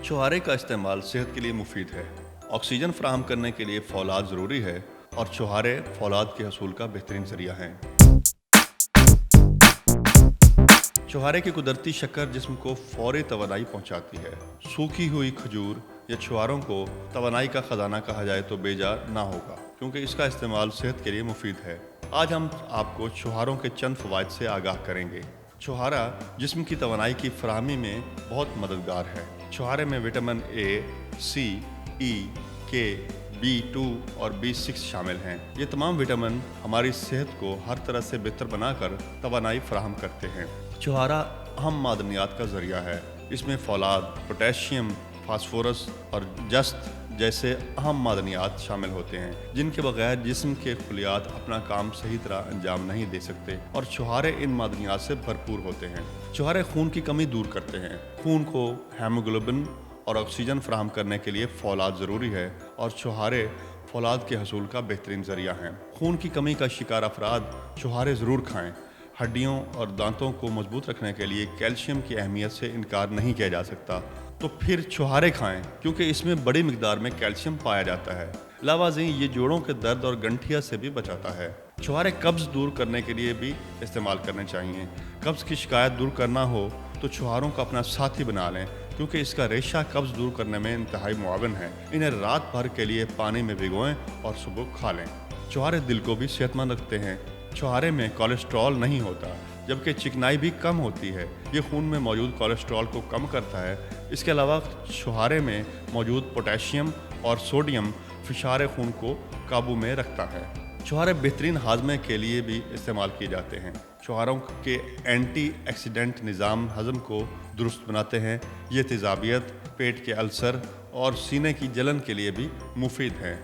छुहारे का इस्तेमाल सेहत के लिए मुफीद है। ऑक्सीजन फराहम करने के लिए फौलाद ज़रूरी है और छुहारे फौलाद के हसूल का बेहतरीन ज़रिया हैं। छुहारे की कुदरती शक्कर जिस्म को फौरी तवानाई पहुंचाती है। सूखी हुई खजूर या छुहारों को तवानाई का ख़जाना कहा जाए तो बेजा ना होगा, क्योंकि इसका इस्तेमाल सेहत के लिए मुफीद है। आज हम आपको छुहारों के चंद फ़वाइद से आगाह करेंगे। छुहारा जिस्म की तवानाई की फराहमी में बहुत मददगार है। छुहारे में विटामिन ए, सी, ई, के, B2 और B6 शामिल हैं। ये तमाम विटामिन हमारी सेहत को हर तरह से बेहतर बनाकर तवानाई फराहम करते हैं। छुहारा अहम मादनियात का ज़रिया है। इसमें फौलाद, पोटेशियम, फास्फोरस और जस्त जैसे अहम मादनियात शामिल होते हैं, जिनके बगैर जिस्म के खलियात अपना काम सही तरह अंजाम नहीं दे सकते, और छुहारे इन मादनियात से भरपूर होते हैं। छुहारे खून की कमी दूर करते हैं। खून को हेमोग्लोबिन और ऑक्सीजन फराहम करने के लिए फौलाद ज़रूरी है, और छुहारे फौलाद के हसूल का बेहतरीन ज़रिया हैं। खून की कमी का शिकार अफराद छुहारे ज़रूर खाएँ। हड्डियों और दांतों को मजबूत रखने के लिए कैल्शियम की अहमियत से इनकार नहीं किया जा सकता, तो फिर छुहारे खाएं, क्योंकि इसमें बड़ी मिकदार में कैल्शियम पाया जाता है। लावाज़ी ये जोड़ों के दर्द और गंठिया से भी बचाता है। छुहारे कब्ज़ दूर करने के लिए भी इस्तेमाल करने चाहिए। कब्ज़ की शिकायत दूर करना हो तो छुहारों का अपना साथी बना लें, क्योंकि इसका रेशा कब्ज़ दूर करने में इंतहाई मुआविन है। इन्हें रात भर के लिए पानी में भिगोएं और सुबह खा लें। छुहारे दिल को भी सेहतमंद रखते हैं। छुहारे में कोलेस्ट्रॉल नहीं होता, जबकि चिकनाई भी कम होती है। ये खून में मौजूद कोलेस्ट्रॉल को कम करता है। इसके अलावा छुहारे में मौजूद पोटेशियम और सोडियम फिशार खून को काबू में रखता है। छुहारे बेहतरीन हाजमे के लिए भी इस्तेमाल किए जाते हैं। छुहारों के एंटी ऑक्सीडेंट निज़ाम हज़म को दुरुस्त बनाते हैं। ये तेज़ाबियत, पेट के अल्सर और सीने की जलन के लिए भी मुफीद हैं।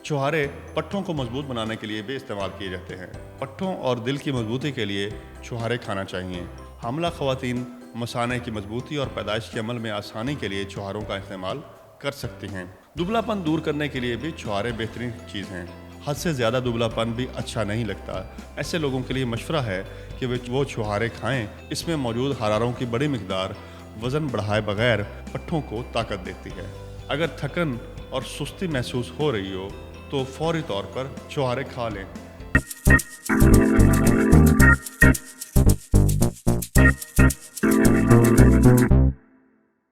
छुहारे पट्ठों को मजबूत बनाने के लिए भी इस्तेमाल किए जाते हैं। पट्ठों और दिल की मजबूती के लिए छुहारे खाना चाहिए। हामला ख़वातीन मसाने की मजबूती और पैदाइश के अमल में आसानी के लिए छुहारों का इस्तेमाल कर सकती हैं। दुबलापन दूर करने के लिए भी छुहारे बेहतरीन चीज़ हैं। हद से ज़्यादा दुबलापन भी अच्छा नहीं लगता। ऐसे लोगों के लिए मशवरा है कि वो छुहारे खाएँ। इसमें मौजूद हरारों की बड़ी मिकदार वज़न बढ़ाए बगैर पट्ठों को ताकत देती है। अगर थकन और सुस्ती महसूस हो रही हो तो फौरी तौर पर छुहारे खा लें।